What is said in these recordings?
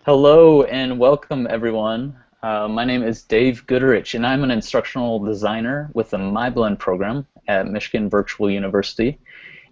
Hello and welcome everyone. My name is Dave Goodrich and I'm an instructional designer with the MyBlend program at Michigan Virtual University.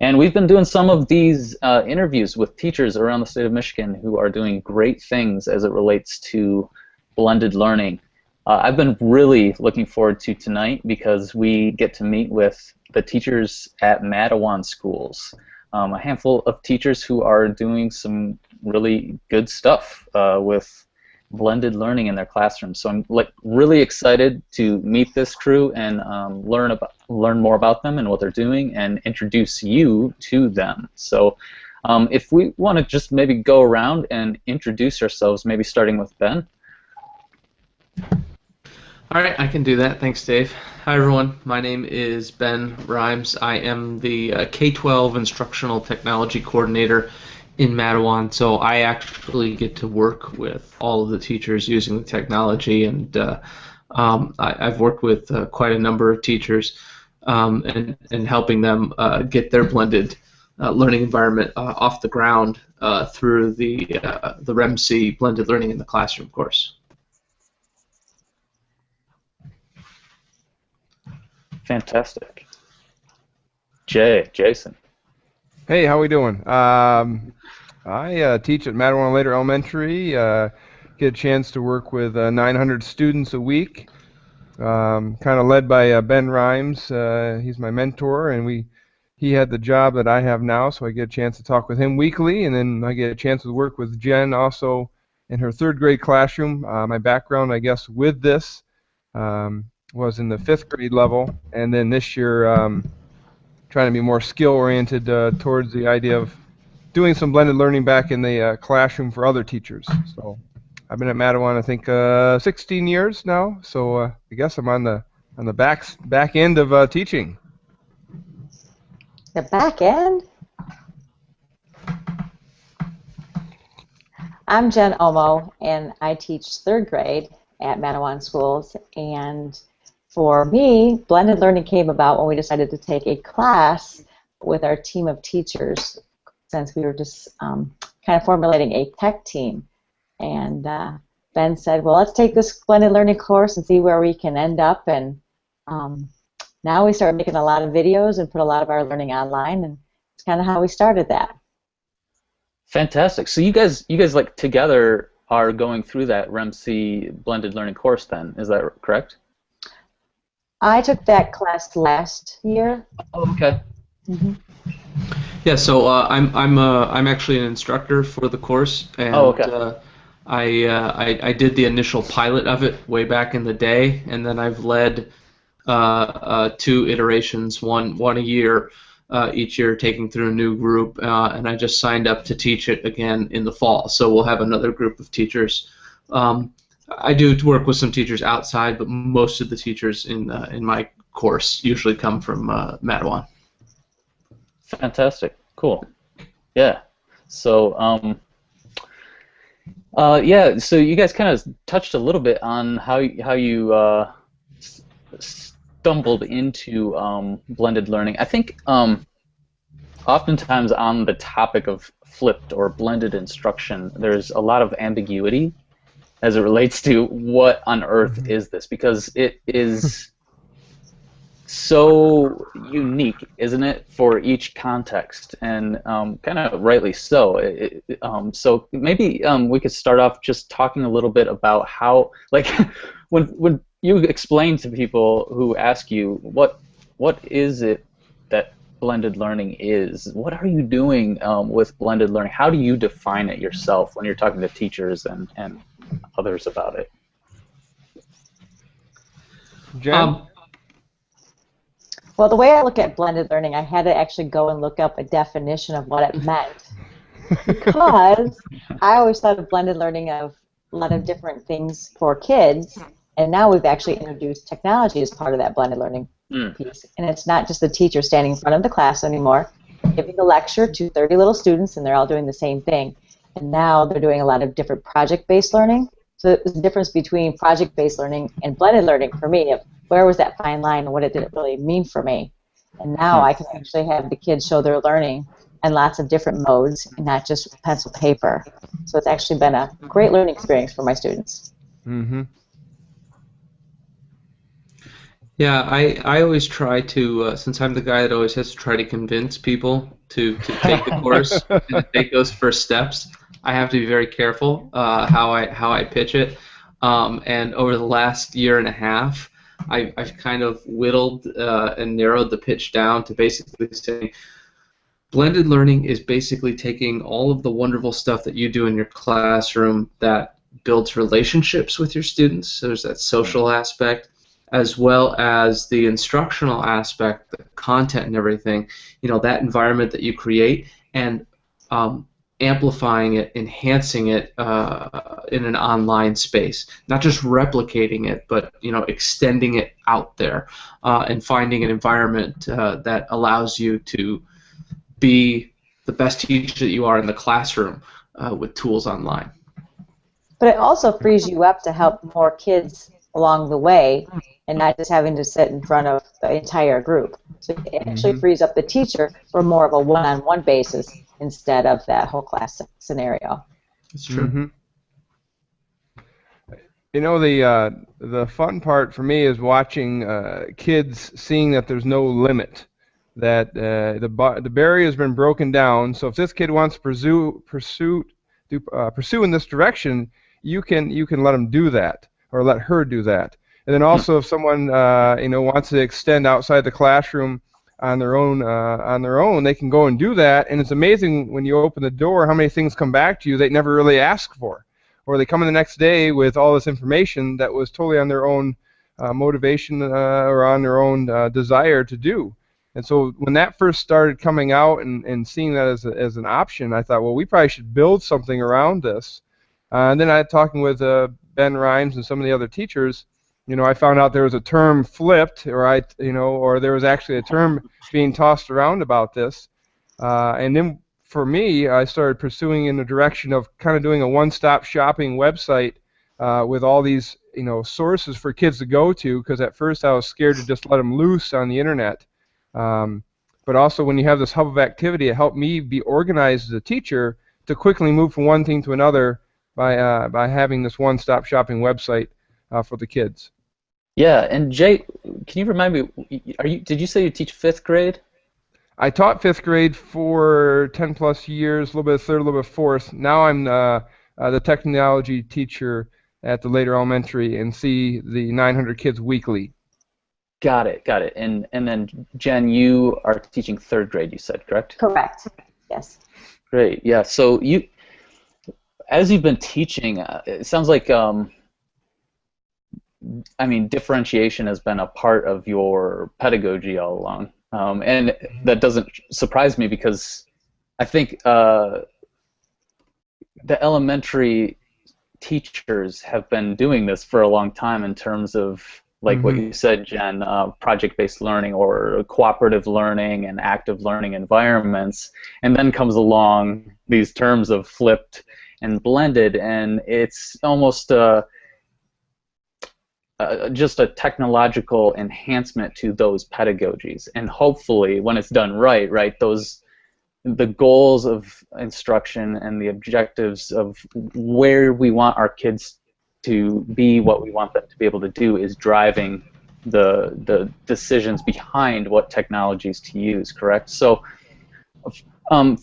And we've been doing some of these interviews with teachers around the state of Michigan who are doing great things as it relates to blended learning. I've been really looking forward to tonight because we get to meet with the teachers at Mattawan Schools, a handful of teachers who are doing some really good stuff with blended learning in their classrooms. So I'm really excited to meet this crew and learn more about them and what they're doing and introduce you to them. So if we want to just maybe go around and introduce ourselves, maybe starting with Ben. All right, I can do that. Thanks, Dave. Hi, everyone. My name is Ben Rhymes. I am the K-12 Instructional Technology Coordinator in Mattawan, so I actually get to work with all of the teachers using the technology, and I've worked with quite a number of teachers and helping them get their blended learning environment off the ground through the REMC Blended Learning in the Classroom course. Fantastic. Jason. Hey, how we doing? I teach at Mattawan Later Elementary. Get a chance to work with 900 students a week. Kind of led by Ben Rhymes. He's my mentor, and he had the job that I have now, so I get a chance to talk with him weekly, and then I get a chance to work with Jen also in her third grade classroom. My background, I guess, with this was in the fifth grade level, and then this year trying to be more skill-oriented towards the idea of doing some blended learning back in the classroom for other teachers. So I've been at Mattawan, I think, 16 years now. So I guess I'm on the back end of teaching. The back end? I'm Jen Omo, and I teach third grade at Mattawan Schools. And for me, blended learning came about when we decided to take a class with our team of teachers, since we were just kind of formulating a tech team. And Ben said, well, let's take this blended learning course and see where we can end up. And now we started making a lot of videos and put a lot of our learning online, and it's kind of how we started that. Fantastic. So you guys like together are going through that REMC blended learning course then, is that correct? I took that class last year. Oh, okay. Mm-hmm. Yeah, so I'm actually an instructor for the course, and I did the initial pilot of it way back in the day, and then I've led two iterations, one a year, each year taking through a new group, and I just signed up to teach it again in the fall. So we'll have another group of teachers. I do work with some teachers outside, but most of the teachers in my course usually come from Mattawan. Fantastic. Cool. Yeah. So so you guys kind of touched a little bit on how you stumbled into blended learning. I think oftentimes on the topic of flipped or blended instruction, there's a lot of ambiguity as it relates to what on earth is this, because it is so unique, isn't it, for each context, and kind of rightly so. So maybe we could start off just talking a little bit about how, like, when you explain to people who ask you what is it that blended learning is, what are you doing with blended learning? How do you define it yourself when you're talking to teachers and others about it? Jen? Well, the way I look at blended learning, I had to actually go and look up a definition of what it meant, because I always thought of blended learning of a lot of different things for kids, and now we've actually introduced technology as part of that blended learning piece. And it's not just the teacher standing in front of the class anymore, giving a lecture to 30 little students, and they're all doing the same thing. And now they're doing a lot of different project-based learning. So the difference between project-based learning and blended learning for me, of where was that fine line and what did it really mean for me? And now I can actually have the kids show their learning and lots of different modes, and not just pencil paper. So it's actually been a great learning experience for my students. Mm-hmm. Yeah, I always try to, since I'm the guy that always has to try to convince people to take the course and to take those first steps, I have to be very careful how I pitch it. And over the last year and a half, I've kind of whittled and narrowed the pitch down to basically say, blended learning is basically taking all of the wonderful stuff that you do in your classroom that builds relationships with your students. So there's that social aspect, as well as the instructional aspect, the content and everything, that environment that you create, and amplifying it, enhancing it in an online space. Not just replicating it, but extending it out there and finding an environment that allows you to be the best teacher that you are in the classroom with tools online. But it also frees you up to help more kids along the way, and not just having to sit in front of the entire group. So it actually frees up the teacher for more of a one-on-one basis instead of that whole class scenario. That's true. The fun part for me is watching kids seeing that there's no limit, that the barrier has been broken down. So if this kid wants to pursue in this direction, you can let him do that, or let her do that. And then also, if someone wants to extend outside the classroom on their own, they can go and do that. And it's amazing when you open the door how many things come back to you they never really asked for, or they come in the next day with all this information that was totally on their own motivation or on their own desire to do. And so when that first started coming out and seeing that as an option, I thought, well, we probably should build something around this. And then talking with Ben Rhymes and some of the other teachers, I found out there was a term flipped, or there was actually a term being tossed around about this. And then for me, I started pursuing in the direction of kind of doing a one-stop shopping website with all these, sources for kids to go to, because at first I was scared to just let them loose on the internet. But also, when you have this hub of activity, it helped me be organized as a teacher to quickly move from one thing to another by having this one-stop shopping website for the kids. Yeah, and Jay, can you remind me? Did you say you teach 5th grade? I taught 5th grade for 10 plus years, a little bit of 3rd, a little bit of 4th. Now I'm the technology teacher at the later elementary and see the 900 kids weekly. Got it. And then Jen, you are teaching 3rd grade, you said, correct? Correct. Yes. Great. Yeah. So as you've been teaching, it sounds like differentiation has been a part of your pedagogy all along. And that doesn't surprise me, because I think the elementary teachers have been doing this for a long time in terms of, like what you said, Jen, project-based learning or cooperative learning and active learning environments. And then comes along these terms of flipped and blended, and it's almost just a technological enhancement to those pedagogies. And hopefully, when it's done right, the goals of instruction and the objectives of where we want our kids to be, what we want them to be able to do, is driving the decisions behind what technologies to use, correct? So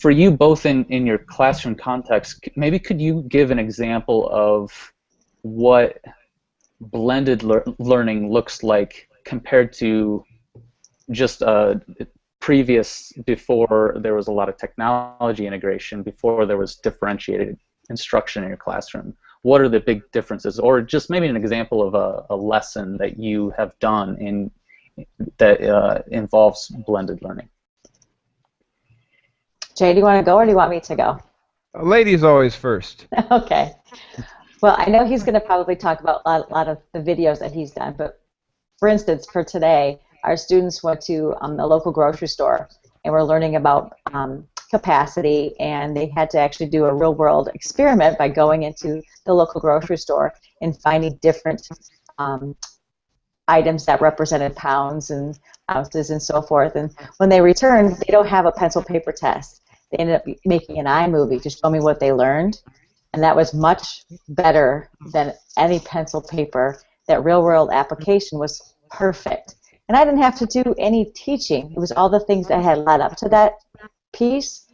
for you both in your classroom context, maybe could you give an example of what blended learning looks like compared to just before there was a lot of technology integration, before there was differentiated instruction in your classroom? What are the big differences, or just maybe an example of a lesson that you have done that involves blended learning? Jay, do you want to go, or do you want me to go? Ladies always first. Okay. Well, I know he's going to probably talk about a lot of the videos that he's done, but for instance, for today, our students went to the local grocery store, and we're learning about capacity, and they had to actually do a real-world experiment by going into the local grocery store and finding different items that represented pounds and ounces and so forth. And when they returned, they don't have a pencil paper test. they ended up making an iMovie to show me what they learned, and that was much better than any pencil paper. That real-world application was perfect. And I didn't have to do any teaching. It was all the things that had led up to that piece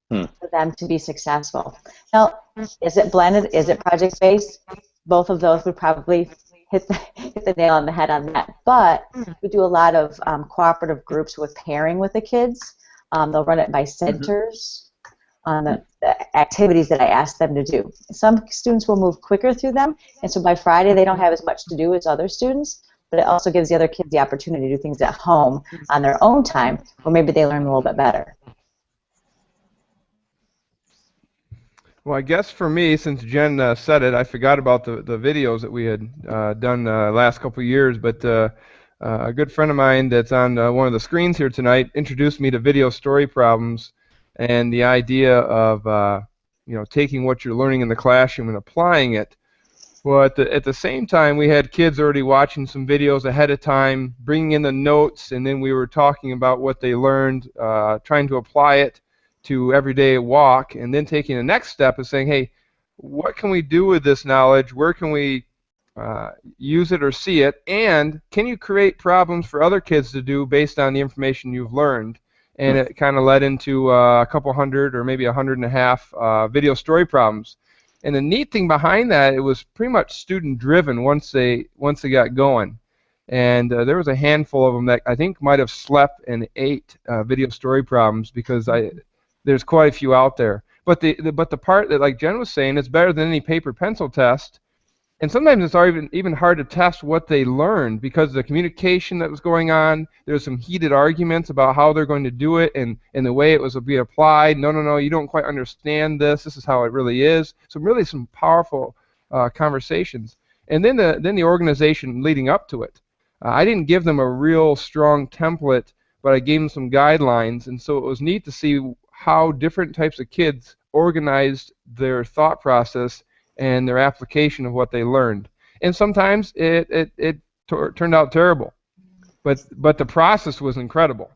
for them to be successful. Now, is it blended? Is it project-based? Both of those would probably hit the nail on the head on that. But we do a lot of cooperative groups with pairing with the kids. They'll run it by centers on the activities that I ask them to do. Some students will move quicker through them, and so by Friday they don't have as much to do as other students, but it also gives the other kids the opportunity to do things at home on their own time, where maybe they learn a little bit better. Well, I guess for me, since Jen said it, I forgot about the videos that we had done last couple of years, but a good friend of mine that's on one of the screens here tonight introduced me to video story problems and the idea of taking what you're learning in the classroom and applying it. Well, at the same time, we had kids already watching some videos ahead of time, bringing in the notes, and then we were talking about what they learned, trying to apply it to everyday walk, and then taking the next step of saying, hey, what can we do with this knowledge? Where can we use it or see it? And can you create problems for other kids to do based on the information you've learned? And it kind of led into a couple hundred or maybe 150 video story problems. And the neat thing behind that, it was pretty much student-driven once they got going. And there was a handful of them that I think might have slept and ate video story problems because there's quite a few out there. But the part that, like Jen was saying, it's better than any paper pencil test. And sometimes it's even hard to test what they learned because of the communication that was going on. There's some heated arguments about how they're going to do it and the way it was being applied. No, you don't quite understand this. This is how it really is. So really some powerful conversations. And then the organization leading up to it. I didn't give them a real strong template, but I gave them some guidelines. And so it was neat to see how different types of kids organized their thought process and their application of what they learned. And sometimes it turned out terrible, but the process was incredible,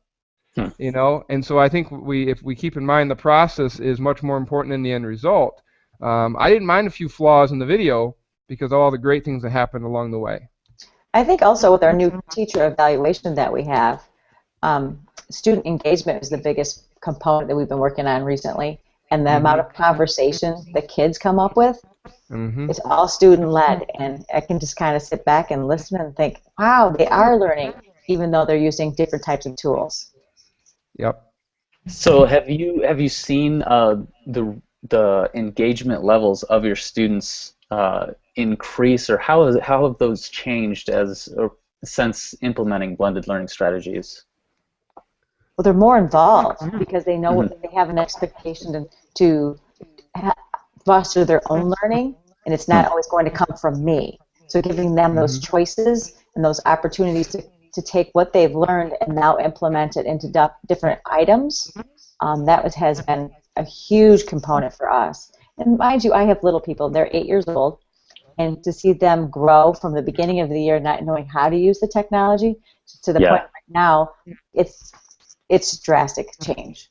And so I think if we keep in mind the process is much more important than the end result. I didn't mind a few flaws in the video because of all the great things that happened along the way. I think also with our new teacher evaluation that we have, student engagement is the biggest component that we've been working on recently, and the amount of conversation the kids come up with. It's all student-led, and I can just kind of sit back and listen and think, wow, they are learning, even though they're using different types of tools. Yep. So have you seen the engagement levels of your students increase, or how have those changed since implementing blended learning strategies? Well, they're more involved because they know they have an expectation to foster their own learning, and it's not always going to come from me. So giving them those choices and those opportunities to take what they've learned and now implement it into different items, has been a huge component for us. And mind you, I have little people. They're 8 years old, and to see them grow from the beginning of the year not knowing how to use the technology to the point right now, it's drastic change.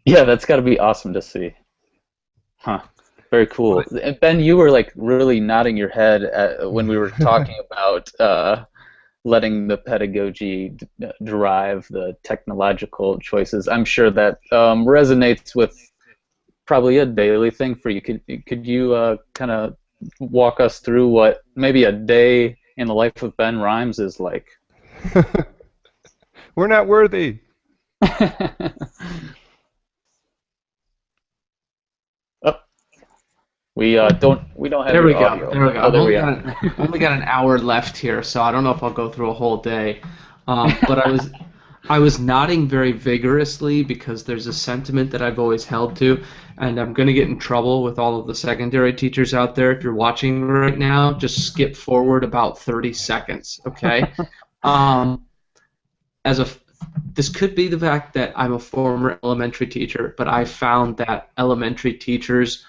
Yeah, that's got to be awesome to see. Huh. Very cool. And Ben, you were like really nodding your head when we were talking about letting the pedagogy derive the technological choices. I'm sure that resonates with probably a daily thing for you. Could you kind of walk us through what maybe a day in the life of Ben Rhymes is like? We're not worthy. We don't have there we go. audio. There we go. I've only got an hour left here, so I don't know if I'll go through a whole day. But I was nodding very vigorously because there's a sentiment that I've always held to, and I'm going to get in trouble with all of the secondary teachers out there. If you're watching right now, just skip forward about 30 seconds, okay? This could be the fact that I'm a former elementary teacher, but I found that elementary teachers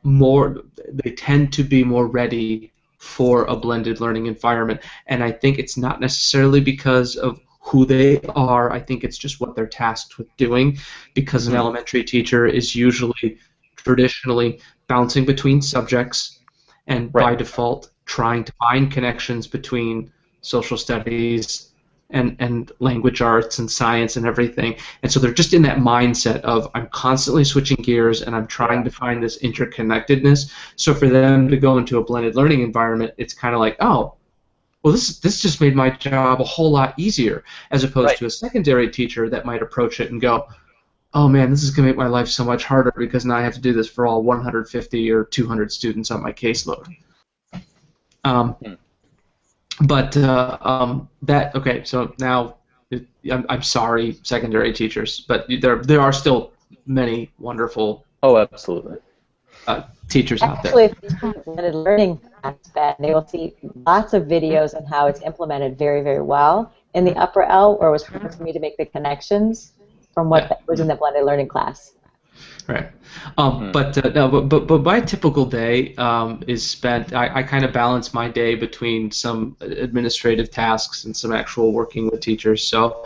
they tend to be more ready for a blended learning environment, and I think it's not necessarily because of who they are. I think it's just what they're tasked with doing, because an elementary teacher is usually traditionally bouncing between subjects and by default trying to find connections between social studies and language arts and science and everything. And so they're just in that mindset of, I'm constantly switching gears and I'm trying to find this interconnectedness. So for them to go into a blended learning environment, it's kind of like, oh, well, this just made my job a whole lot easier, as opposed to a secondary teacher that might approach it and go, oh man, this is going to make my life so much harder because now I have to do this for all 150 or 200 students on my caseload. Okay, so now I'm sorry, secondary teachers, but there are still many wonderful teachers out there. Actually, if you have blended learning aspect, they will see lots of videos on how it's implemented very, very well. In the upper L, where it was hard for me to make the connections from what was in the blended learning class. Right. But my typical day is spent, I kind of balance my day between some administrative tasks and some actual working with teachers. So,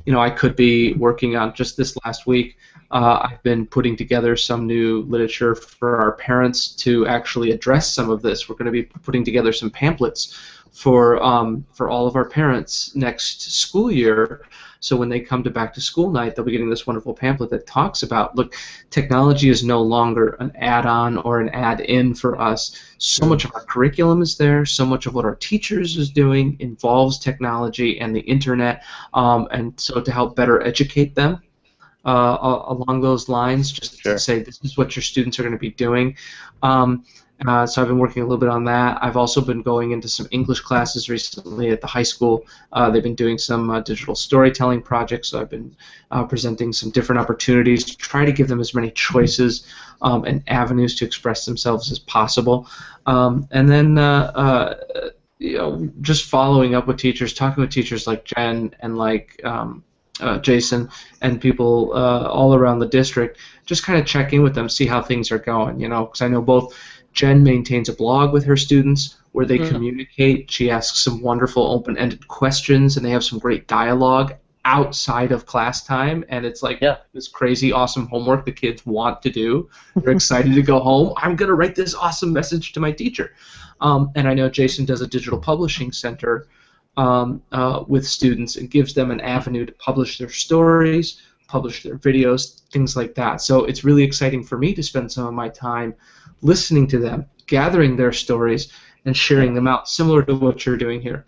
I could be working on, just this last week, I've been putting together some new literature for our parents to actually address some of this. We're going to be putting together some pamphlets for all of our parents next school year. So when they come to back to school night, they'll be getting this wonderful pamphlet that talks about, look, technology is no longer an add-on or an add-in for us. So much of our curriculum is there. So much of what our teachers is doing involves technology and the internet. And so to help better educate them along those lines, just to say this is what your students are going to be doing. So I've been working a little bit on that. I've also been going into some English classes recently at the high school. They've been doing some digital storytelling projects, so I've been presenting some different opportunities to try to give them as many choices and avenues to express themselves as possible. And then just following up with teachers, talking with teachers like Jen and like Jason and people all around the district, just kind of check in with them, see how things are going, because I know both Jen maintains a blog with her students where they communicate. She asks some wonderful open-ended questions, and they have some great dialogue outside of class time, and it's like this crazy, awesome homework the kids want to do. They're excited to go home. I'm going to write this awesome message to my teacher. And I know Jason does a digital publishing center with students and gives them an avenue to publish their stories, publish their videos, things like that. So it's really exciting for me to spend some of my time listening to them, gathering their stories, and sharing them out, similar to what you're doing here.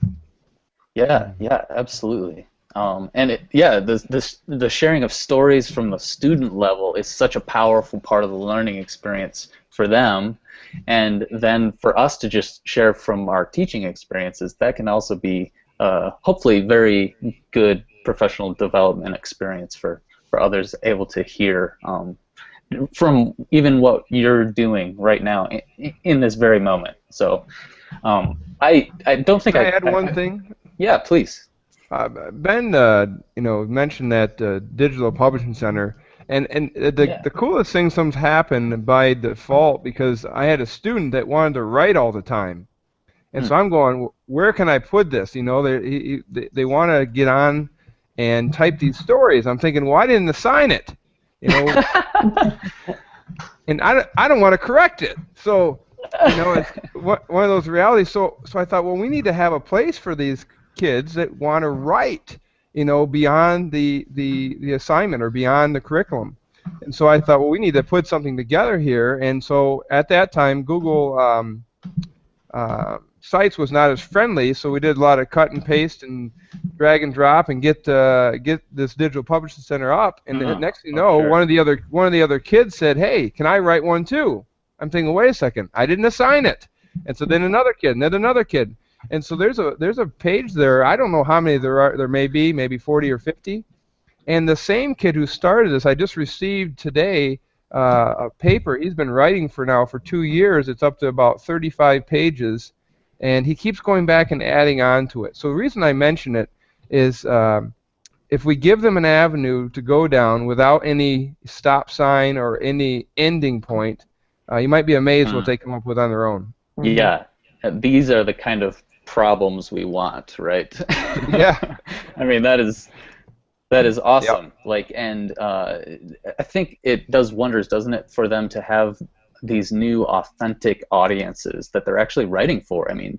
Yeah, absolutely. And the sharing of stories from the student level is such a powerful part of the learning experience for them. And then for us to just share from our teaching experiences, that can also be hopefully very good professional development experience for others able to hear from even what you're doing right now in this very moment. So I don't think Can I add one thing? Yeah, please. Ben, mentioned that digital publishing center, and the coolest thing sometimes happened by default, because I had a student that wanted to write all the time, and so I'm going, where can I put this? They want to get on and type these stories. I'm thinking, well, I didn't assign it, and I don't want to correct it. So it's one of those realities. So I thought, well, we need to have a place for these kids that want to write, beyond the assignment or beyond the curriculum. And so I thought, well, we need to put something together here. And so at that time, Google Sites was not as friendly, so we did a lot of cut and paste and drag and drop and get this digital publishing center up. And the next thing you know, one of the other kids said, "Hey, can I write one too?" I'm thinking, wait a second, I didn't assign it. And so then another kid, and then another kid. And so there's a page there. I don't know how many there are. There may be maybe 40 or 50. And the same kid who started this, I just received today a paper. He's been writing for 2 years. It's up to about 35 pages, and he keeps going back and adding on to it. So the reason I mention it is if we give them an avenue to go down without any stop sign or any ending point, you might be amazed what they come up with on their own. Yeah, these are the kind of problems we want, right? Yeah. I mean, that is Yep. awesome. Like, and I think it does wonders, doesn't it, for them to have these new authentic audiences that they're actually writing for. I mean,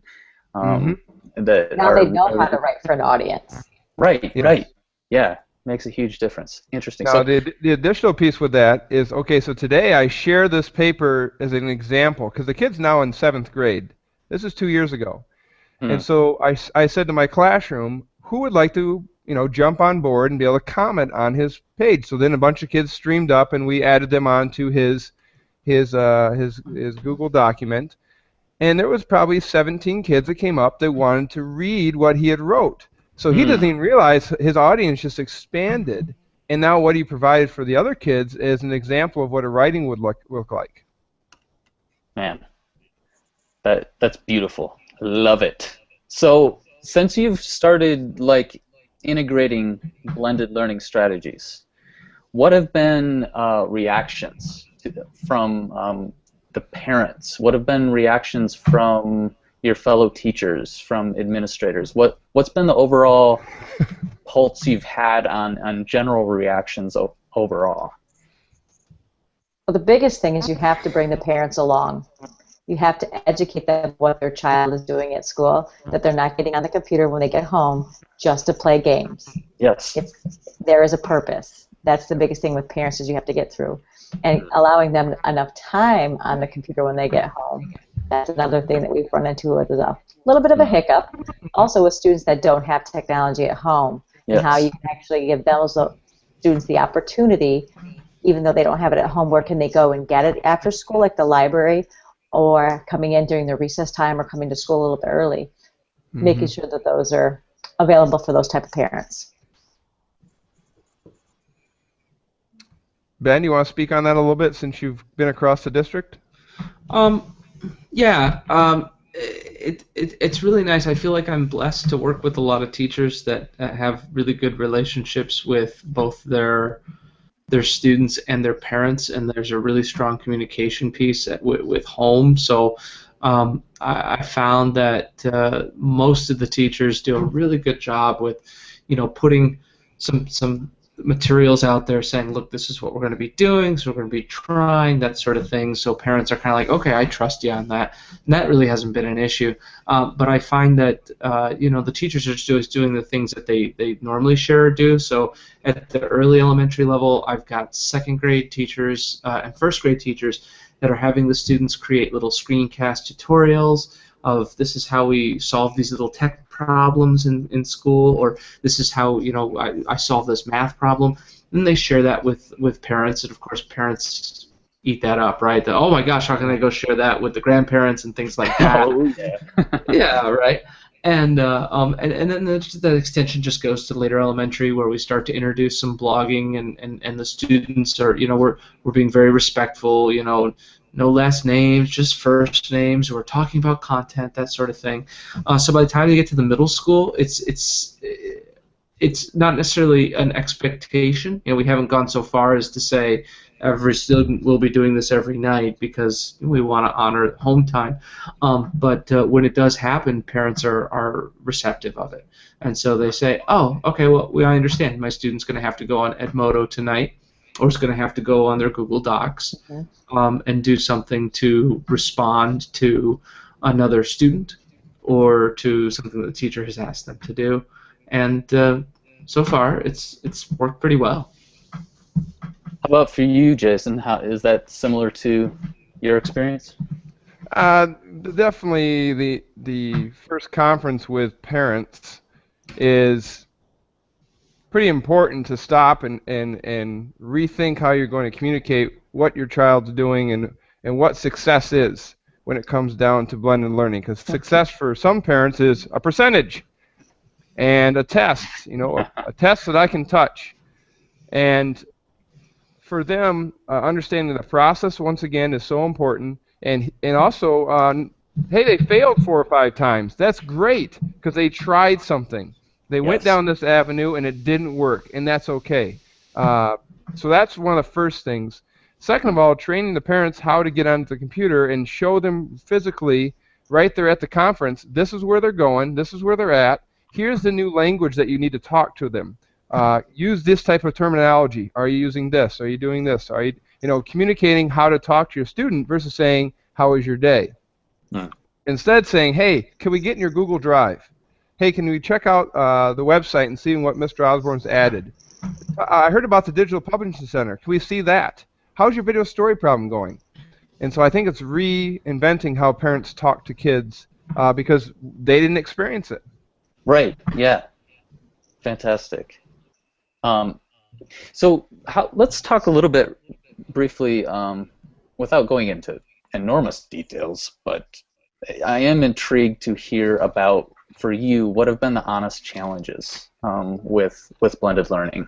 Mm-hmm. that Now they know how to write for an audience. right, Yes. right, yeah, makes a huge difference. Interesting. Now, So, the additional piece with that is, okay, so today I share this paper as an example, because the kid's now in 7th grade. This is 2 years ago. And mm, so I said to my classroom, who would like to, jump on board and be able to comment on his page? So then a bunch of kids streamed up, and we added them onto his Google document. And there was probably 17 kids that came up that wanted to read what he had wrote. So he doesn't mm, even realize his audience just expanded. And now what he provided for the other kids is an example of what a writing would look like. man, that's beautiful. I love it. So, since you've started like integrating blended learning strategies, what have been reactions from the parents? What have been reactions from your fellow teachers, from administrators? What's been the overall pulse you've had on general reactions overall? Well, the biggest thing is you have to bring the parents along. You have to educate them what their child is doing at school, that they're not getting on the computer when they get home just to play games. Yes. There is a purpose. That's the biggest thing with parents is you have to get through. And allowing them enough time on the computer when they get home. That's another thing that we've run into with a little bit of a hiccup. Also with students that don't have technology at home, and how Yes. you can actually give those students the opportunity, even though they don't have it at home, where can they go and get it after school, like the library, or coming in during the recess time, or coming to school a little bit early, making sure that those are available for those type of parents. Ben, you want to speak on that a little bit since you've been across the district? Yeah, it's really nice. I feel like I'm blessed to work with a lot of teachers that have really good relationships with both their students and their parents, and there's a really strong communication piece with home. So I found that most of the teachers do a really good job with, putting some materials out there saying, look, this is what we're going to be doing, so we're going to be trying, that sort of thing. So parents are kind of like, okay, I trust you on that. And that really hasn't been an issue. But I find that, the teachers are just doing the things that they normally share or do. So at the early elementary level, I've got 2nd grade teachers and 1st grade teachers that are having the students create little screencast tutorials of this is how we solve these little tech problems in school, or this is how I solve this math problem. And they share that with parents, and of course parents eat that up, right? Oh my gosh, how can I go share that with the grandparents and things like that? Oh yeah. Yeah, right. And then that extension just goes to later elementary, where we start to introduce some blogging, and the students are, we're being very respectful, no last names, just first names. We're talking about content, that sort of thing. So by the time you get to the middle school, it's not necessarily an expectation. We haven't gone so far as to say every student will be doing this every night, because we want to honor home time. But when it does happen, parents are receptive of it. And so they say, oh, okay, well, I understand. My student's going to have to go on Edmodo tonight, or is going to have to go on their Google Docs and do something to respond to another student or to something that the teacher has asked them to do. And so far, it's worked pretty well. How about for you, Jason? How is that similar to your experience? Definitely the first conference with parents is pretty important to stop and rethink how you're going to communicate what your child's doing and what success is when it comes down to blended learning. Because success for some parents is a percentage and a test, a test that I can touch. And for them, understanding the process, once again, is so important. And also, hey, they failed 4 or 5 times. That's great, because they tried something. They went down this avenue and it didn't work, and that's okay. So that's one of the first things. Second of all, training the parents how to get onto the computer and show them physically right there at the conference, this is where they're going, this is where they're at, here's the new language that you need to talk to them. Use this type of terminology. Are you using this? Are you doing this? Are you, communicating how to talk to your student versus saying, how was your day? Instead saying, hey, can we get in your Google Drive? Hey, can we check out the website and see what Mr. Osborne's added? I heard about the Digital Publishing Center. Can we see that? How's your video story problem going? And so I think it's reinventing how parents talk to kids because they didn't experience it. Right, yeah. Fantastic. So let's talk a little bit briefly, without going into enormous details, but I am intrigued to hear about, for you, what have been the honest challenges with blended learning?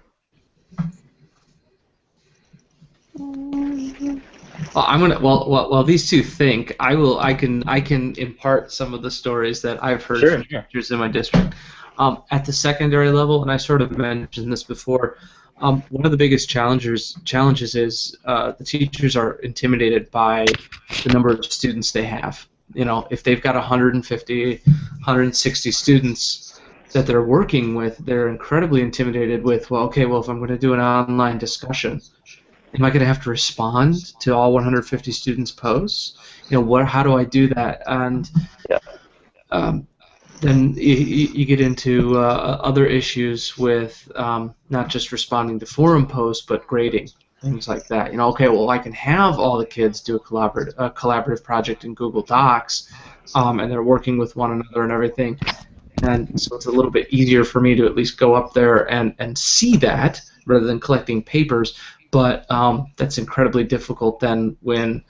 While these two think, I can impart some of the stories that I've heard from teachers in my district. At the secondary level, and I sort of mentioned this before, one of the biggest challenges is the teachers are intimidated by the number of students they have. If they've got 150, 160 students that they're working with, they're incredibly intimidated with, if I'm going to do an online discussion, am I going to have to respond to all 150 students' posts? How do I do that? And then you get into other issues with not just responding to forum posts, but grading, things like that. I can have all the kids do a collaborative project in Google Docs, and they're working with one another and everything. And so it's a little bit easier for me to at least go up there and see that rather than collecting papers. But that's incredibly difficult then when,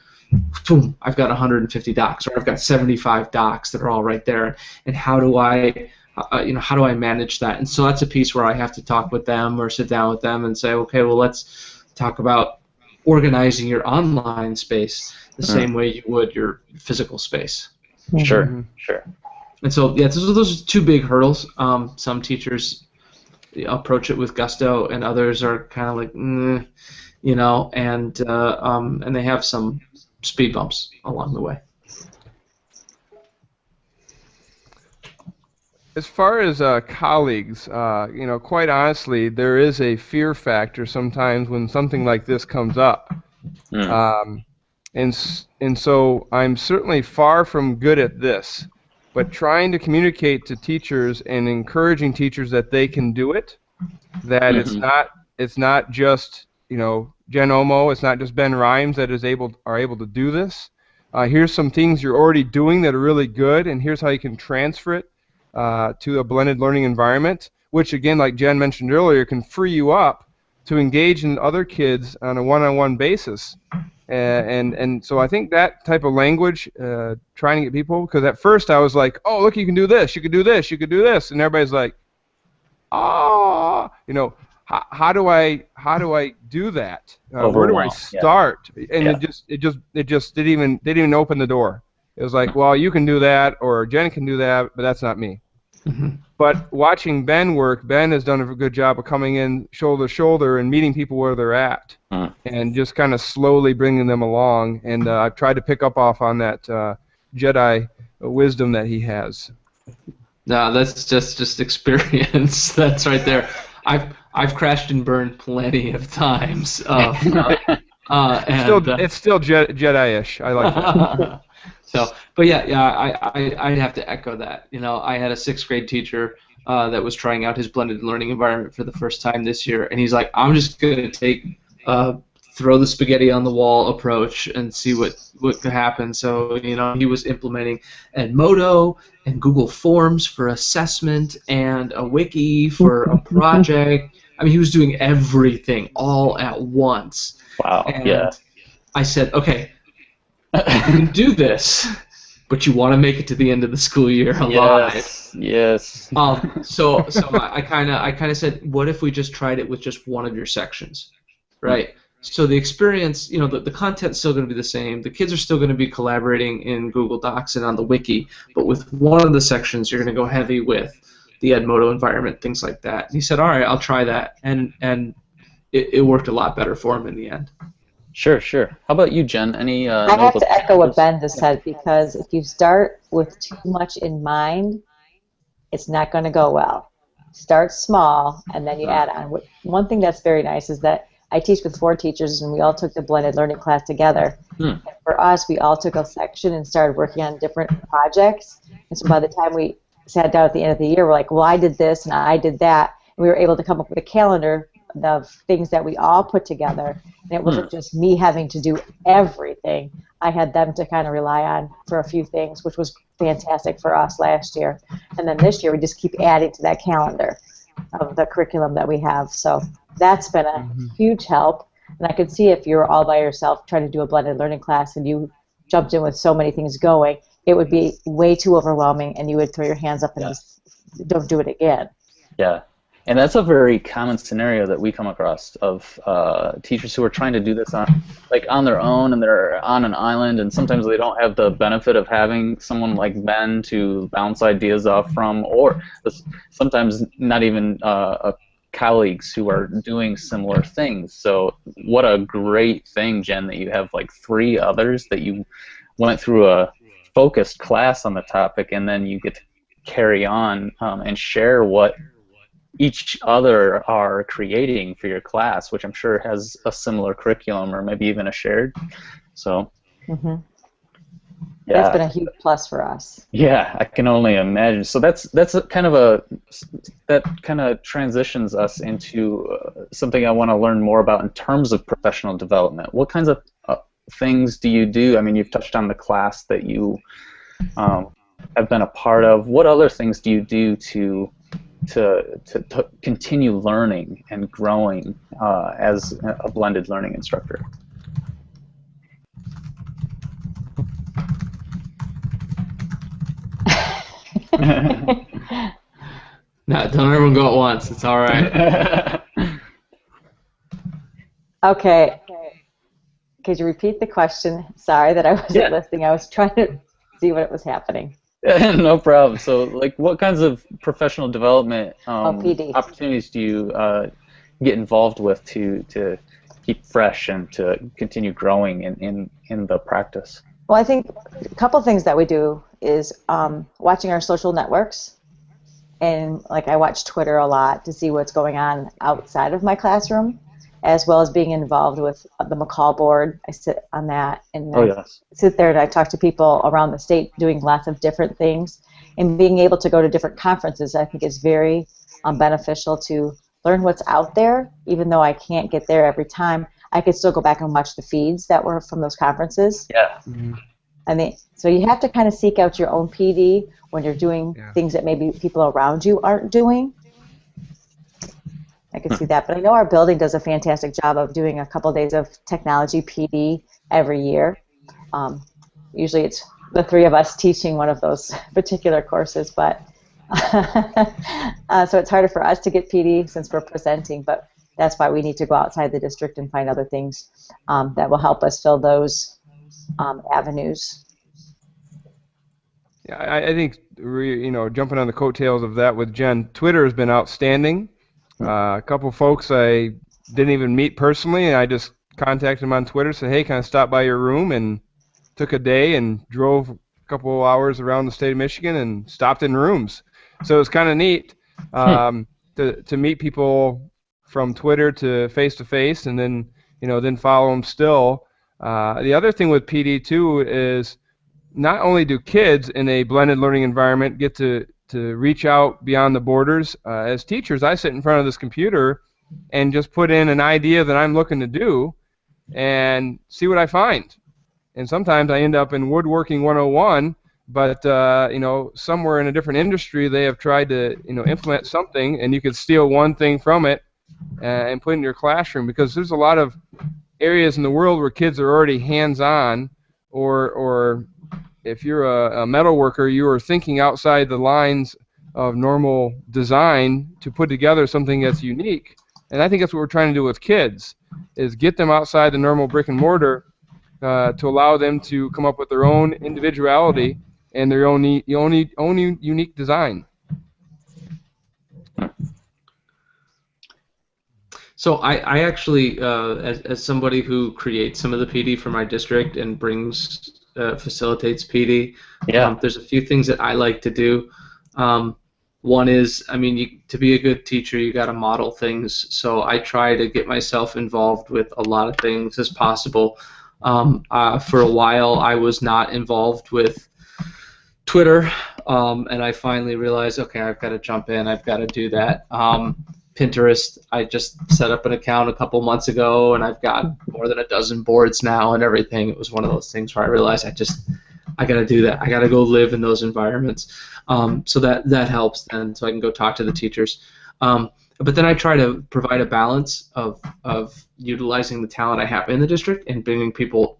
boom, I've got 150 docs, or I've got 75 docs that are all right there. And how do I manage that? And so that's a piece where I have to talk with them or sit down with them and say, okay, well, let's talk about organizing your online space the same way you would your physical space. Sure. And so, those are two big hurdles. Some teachers approach it with gusto, and others are kind of like, and they have some speed bumps along the way. As far as colleagues, quite honestly, there is a fear factor sometimes when something like this comes up. And so I'm certainly far from good at this, but trying to communicate to teachers and encouraging teachers that they can do it, that it's not just Jen Omo, it's not just Ben Rhymes that are able to do this. Here's some things you're already doing that are really good, and here's how you can transfer it to a blended learning environment, which again, like Jen mentioned earlier, can free you up to engage in other kids on a one-on-one basis. And so I think that type of language, trying to get people, because at first I was like, oh, look, you can do this, you can do this, you can do this, and everybody's like, how do I do that? Where do I start? And it just didn't even open the door. It was like, well, you can do that, or Jen can do that, but that's not me. But watching Ben work, Ben has done a good job of coming in shoulder to shoulder and meeting people where they're at, and just kind of slowly bringing them along. And I've tried to pick up off on that Jedi wisdom that he has. No, that's just experience. That's right there. I've crashed and burned plenty of times. It's still Jedi-ish. I like that. But I'd have to echo that. I had a 6th grade teacher that was trying out his blended learning environment for the first time this year, and he's like, I'm just going to take throw the spaghetti on the wall approach and see what could happen. So he was implementing Edmodo and Google Forms for assessment and a wiki for a project. I mean, he was doing everything all at once. Wow. And I said, okay, you can do this, but you want to make it to the end of the school year alive. Yes. So I kind of said, what if we just tried it with just one of your sections, right? So the experience, the content's still going to be the same. The kids are still going to be collaborating in Google Docs and on the wiki, but with one of the sections, you're going to go heavy with the Edmodo environment, things like that. And he said, all right, I'll try that, and it worked a lot better for him in the end. Sure, sure. How about you, Jen? Any I have notable to echo what challenges? Ben just said because if you start with too much in mind, it's not going to go well. Start small and then you Uh, add on. One thing that's very nice is that I teach with 4 teachers and we all took the blended learning class together. hmm, And for us, we all took a section and started working on different projects. And so by the time we sat down at the end of the year, we're like, well, I did this and I did that. And we were able to come up with a calendar of things that we all put together. And it hmm. wasn't just me having to do everything. I had them to kind of rely on for a few things, which was fantastic for us last year. And then this year, we just keep adding to that calendar of the curriculum that we have. So that's been a Hmm. huge help. And I could see if you were all by yourself trying to do a blended learning class and you jumped in with so many things going, it would be way too overwhelming and you would throw your hands up and Yeah. just don't do it again. Yeah, and that's a very common scenario that we come across of teachers who are trying to do this on their own, and they're on an island, and sometimes they don't have the benefit of having someone like Ben to bounce ideas off from, or sometimes not even colleagues who are doing similar things. So what a great thing, Jen, that you have like 3 others that you went through a focused class on the topic, and then you get to carry on and share what each other are creating for your class, which I'm sure has a similar curriculum or maybe even a shared. So, Hmm. That's yeah, been a huge plus for us. yeah, I can only imagine. So that's a kind of a that kind of transitions us into something I want to learn more about in terms of professional development. What kinds of things do you do? I mean, you've touched on the class that you um, have been a part of. What other things do you do to continue learning and growing as a blended learning instructor? No, don't everyone go at once. It's all right. Okay, could you repeat the question? Sorry that I wasn't Yeah, listening. I was trying to see what was happening. no problem. So, like, what kinds of professional development Oh, PD. opportunities do you get involved with to keep fresh and to continue growing in the practice? Well, I think a couple things that we do is watching our social networks. And like I watch Twitter a lot to see what's going on outside of my classroom, as well as being involved with the McCall board. I sit on that and Oh I yes. sit there and I talk to people around the state doing lots of different things. And being able to go to different conferences, I think, is very beneficial to learn what's out there. Even though I can't get there every time, I could still go back and watch the feeds that were from those conferences. Yeah. Hmm. I mean, so you have to kind of seek out your own PD when you're doing Yeah. things that maybe people around you aren't doing. I can see that, but I know our building does a fantastic job of doing a couple of days of technology PD every year. Um, Usually it's the 3 of us teaching one of those particular courses, but so it's harder for us to get PD since we're presenting, but that's why we need to go outside the district and find other things that will help us fill those avenues. Yeah, I think jumping on the coattails of that with Jen, Twitter has been outstanding. A couple folks I didn't even meet personally, and I just contacted them on Twitter, said, "Hey, can I stop by your room?" And took a day and drove a couple of hours around the state of Michigan and stopped in rooms. So it was kind of neat to meet people from Twitter to face, and then follow them still. The other thing with PD too is not only do kids in a blended learning environment get to reach out beyond the borders, as teachers, I sit in front of this computer and just put in an idea that I'm looking to do and see what I find. And sometimes I end up in woodworking 101, but somewhere in a different industry they have tried to implement something, and you could steal one thing from it and put it in your classroom, because there's a lot of areas in the world where kids are already hands-on, or if you're a metal worker, you are thinking outside the lines of normal design to put together something that's unique. And I think that's what we're trying to do with kids, is get them outside the normal brick and mortar to allow them to come up with their own individuality and their own unique design. So I actually, as somebody who creates some of the PD for my district and facilitates PD, Yeah. there's a few things that I like to do. One is, I mean, to be a good teacher, you got to model things. So I try to get myself involved with a lot of things as possible. For a while, I was not involved with Twitter, and I finally realized, okay, I've got to jump in. I've got to do that. Pinterest, I just set up an account a couple months ago, and I've got more than a dozen boards now and everything. It was one of those things where I realized I got to do that. I got to go live in those environments. So that helps then, so I can go talk to the teachers. But then I try to provide a balance of utilizing the talent I have in the district and bringing people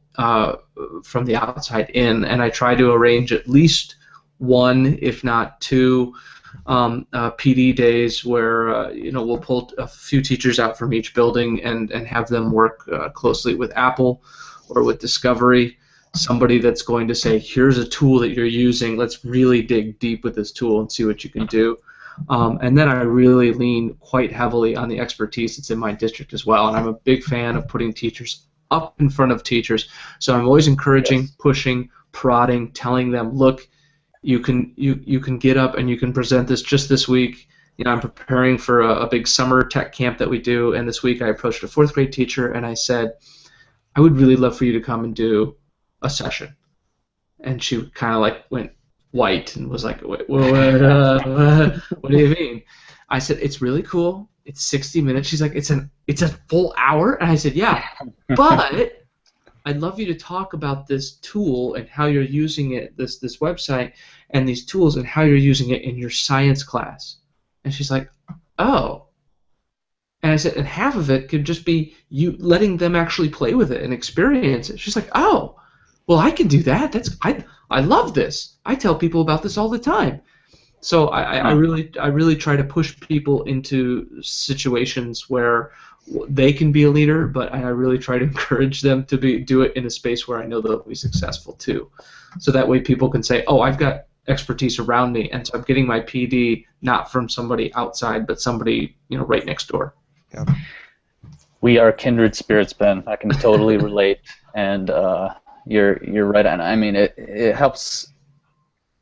from the outside in, and I try to arrange at least one, if not two, PD days where we'll pull a few teachers out from each building and have them work closely with Apple or with Discovery. Somebody that's going to say, here's a tool that you're using, let's really dig deep with this tool and see what you can do. And then I really lean quite heavily on the expertise that's in my district as well, and I'm a big fan of putting teachers up in front of teachers. So I'm always encouraging, Yes. pushing, prodding, telling them, look, you can get up and you can present this just this week. I'm preparing for a big summer tech camp that we do, and this week I approached a 4th grade teacher and I said, I would really love for you to come and do a session. And she kind of like went white and was like, what do you mean? I said, it's really cool. It's 60 minutes. She's like, it's a full hour? And I said, yeah, but I'd love you to talk about this tool and how you're using it, this website and these tools and how you're using it in your science class. And she's like, oh. And I said, and half of it could just be you letting them actually play with it and experience it. She's like, oh, well, I can do that. I love this. I tell people about this all the time. So I really try to push people into situations where they can be a leader, but I really try to encourage them to do it in a space where I know they'll be successful too. So that way people can say, oh, I've got expertise around me, and so I'm getting my PD not from somebody outside, but somebody right next door. Yeah. We are kindred spirits, Ben. I can totally relate, and you're right. And I mean, it helps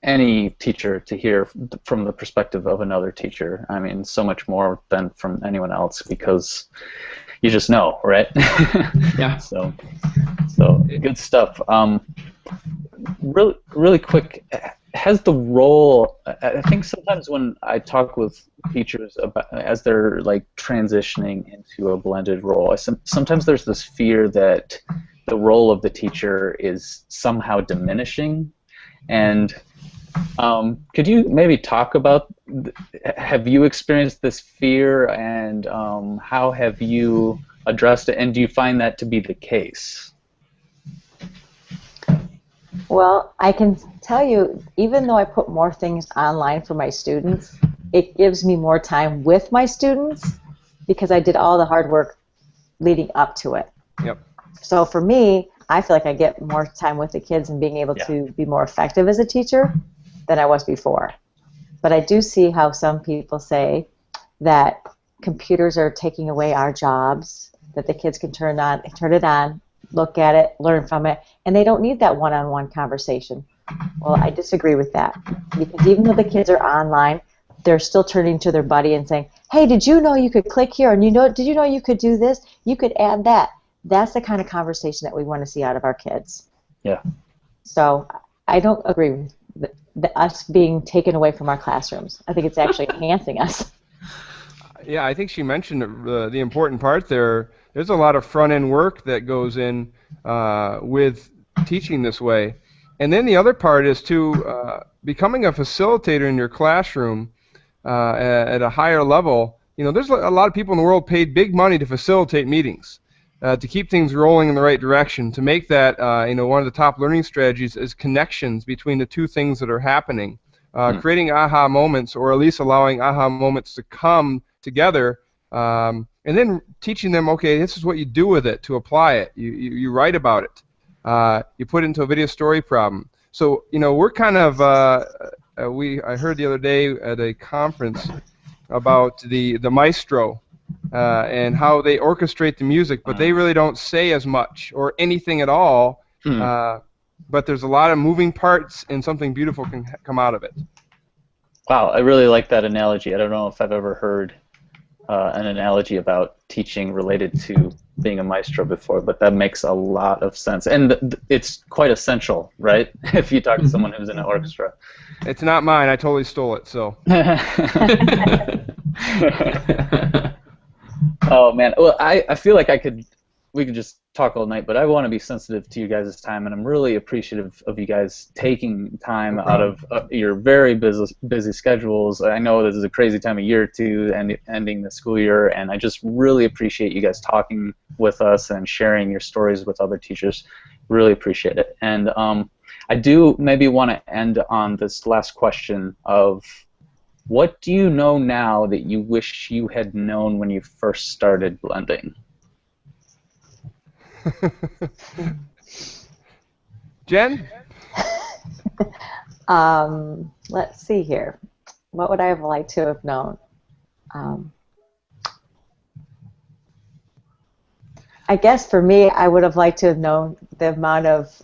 any teacher to hear from the perspective of another teacher. I mean, so much more than from anyone else, because you just know, right? Yeah. So good stuff. Really quick, has the role, I think sometimes when I talk with teachers about as they're like transitioning into a blended role, sometimes there's this fear that the role of the teacher is somehow diminishing. And could you maybe talk about, have you experienced this fear, and how have you addressed it, and do you find that to be the case? Well, I can tell you, even though I put more things online for my students, it gives me more time with my students because I did all the hard work leading up to it. Yep. So for me, I feel like I get more time with the kids and being able to be more effective as a teacher than I was before. But I do see how some people say that computers are taking away our jobs, that the kids can turn it on, look at it, learn from it, and they don't need that one-on-one conversation. Well, I disagree with that, because even though the kids are online, they're still turning to their buddy and saying, hey, did you know you could click here, and did you know you could do this? You could add that. That's the kind of conversation that we want to see out of our kids. Yeah. So I don't agree with us being taken away from our classrooms. I think it's actually enhancing us. Yeah, I think she mentioned the important part there. There's a lot of front-end work that goes in with teaching this way. And then the other part is becoming a facilitator in your classroom at a higher level. There's a lot of people in the world paid big money to facilitate meetings, to keep things rolling in the right direction, to make that one of the top learning strategies is connections between the two things that are happening, creating aha moments, or at least allowing aha moments to come together, and then teaching them, okay, this is what you do with it to apply it. You write about it. You put it into a video story problem. So we're kind of I heard the other day at a conference about the maestro and how they orchestrate the music, but they really don't say as much or anything at all. But there's a lot of moving parts, and something beautiful can come out of it. Wow, I really like that analogy. I don't know if I've ever heard an analogy about teaching related to being a maestro before, but that makes a lot of sense. And it's quite essential, right? If you talk to someone who's in an orchestra. It's not mine. I totally stole it, so. Oh, man. Well, I feel like we could just talk all night, but I want to be sensitive to you guys' time, and I'm really appreciative of you guys taking time out of your very busy schedules. I know this is a crazy time of year, too, and ending the school year, and I just really appreciate you guys talking with us and sharing your stories with other teachers. Really appreciate it. And I do maybe want to end on this last question of, what do you know now that you wish you had known when you first started blending? Jen? Let's see here. What would I have liked to have known? I guess for me, I would have liked to have known the amount of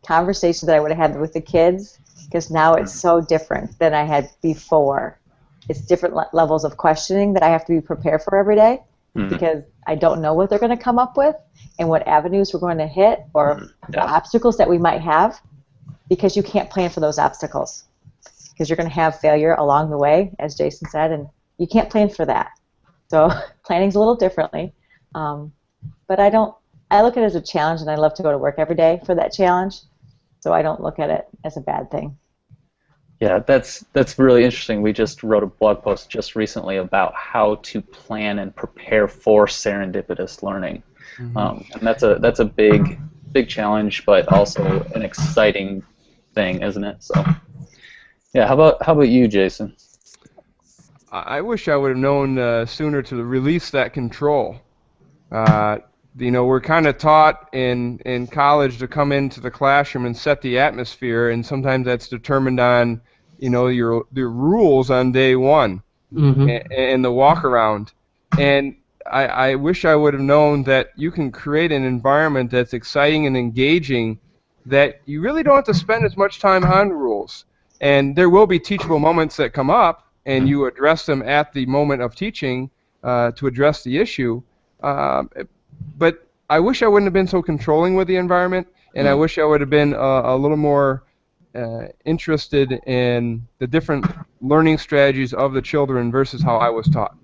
conversations that I would have had with the kids, because now it's so different than I had before. It's different levels of questioning that I have to be prepared for every day, because I don't know what they're going to come up with and what avenues we're going to hit, or the obstacles that we might have, because you can't plan for those obstacles, because you're going to have failure along the way, as Jason said, and you can't plan for that. So planning's a little differently, but I look at it as a challenge, and I love to go to work every day for that challenge, so I don't look at it as a bad thing. Yeah, that's really interesting. We just wrote a blog post just recently about how to plan and prepare for serendipitous learning, and that's a big challenge, but also an exciting thing, isn't it? So, yeah. How about you, Jason? I wish I would have known sooner to release that control. We're kind of taught in college to come into the classroom and set the atmosphere, and sometimes that's determined on your rules on day one, and the walk around. And I wish I would have known that you can create an environment that's exciting and engaging, that you really don't have to spend as much time on rules. And there will be teachable moments that come up, and you address them at the moment of teaching to address the issue. But I wish I wouldn't have been so controlling with the environment, and I wish I would have been a little more interested in the different learning strategies of the children versus how I was taught.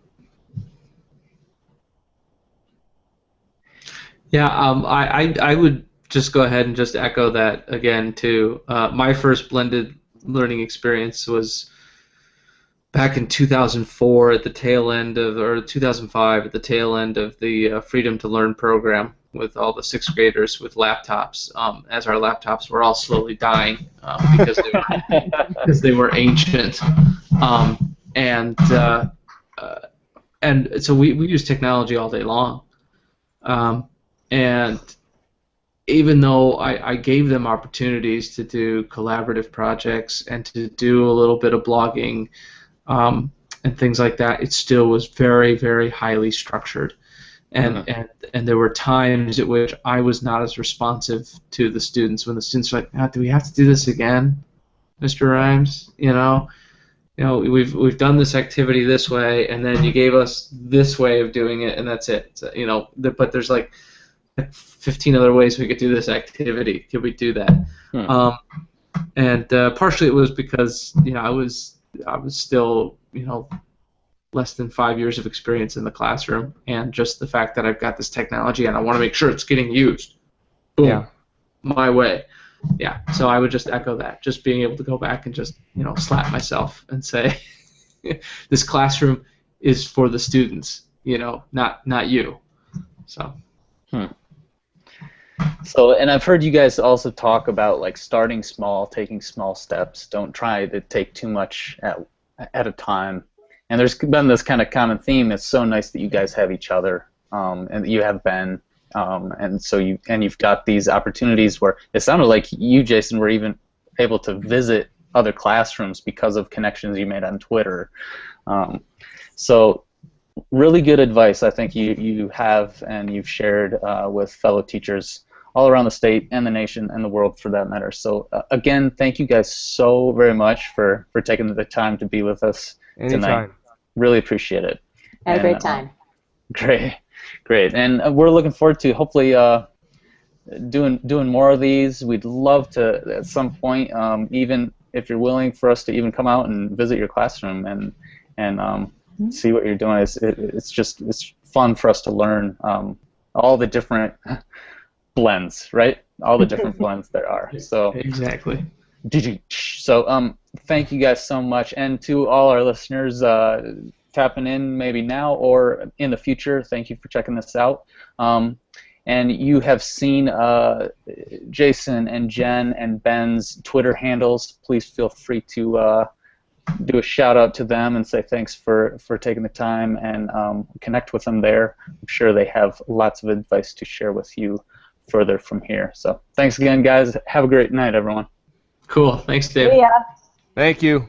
Yeah, I would just go ahead and just echo that again too. My first blended learning experience was back in 2004 at the tail end of, or 2005 at the tail end of the Freedom to Learn program, with all the sixth graders with laptops, as our laptops were all slowly dying because they were ancient, and so we use technology all day long, and even though I gave them opportunities to do collaborative projects and to do a little bit of blogging and things like that, it still was very, very highly structured. And there were times at which I was not as responsive to the students, when the students were like, do we have to do this again, Mr. Rhymes? We've done this activity this way, and then you gave us this way of doing it, and that's it. So, but there's like 15 other ways we could do this activity. Could we do that? And partially it was because I was still less than 5 years of experience in the classroom, and just the fact that I've got this technology and I want to make sure it's getting used. Boom, my way. Yeah, so I would just echo that. Just being able to go back and just slap myself and say, this classroom is for the students, not you. So. So, and I've heard you guys also talk about like starting small, taking small steps. Don't try to take too much at a time. And there's been this kind of common theme. It's so nice that you guys have each other, and that you have Ben, and so you've got these opportunities where it sounded like you, Jason, were even able to visit other classrooms because of connections you made on Twitter. So really good advice I think you have and you've shared with fellow teachers all around the state and the nation and the world for that matter. So again, thank you guys so very much for taking the time to be with us tonight. Anytime. Really appreciate it. Had a great time. Great. And we're looking forward to hopefully doing more of these. We'd love to at some point, even if you're willing for us to even come out and visit your classroom and see what you're doing. It's fun for us to learn all the different blends, right? All the different blends there are. So exactly. So thank you guys so much, and to all our listeners tapping in maybe now or in the future, thank you for checking this out. And you have seen Jason and Jen and Ben's Twitter handles. Please feel free to do a shout out to them and say thanks for taking the time and connect with them there. I'm sure they have lots of advice to share with you further from here. So thanks again, guys. Have a great night, everyone. Cool. Thanks, Dave. Yeah. Thank you.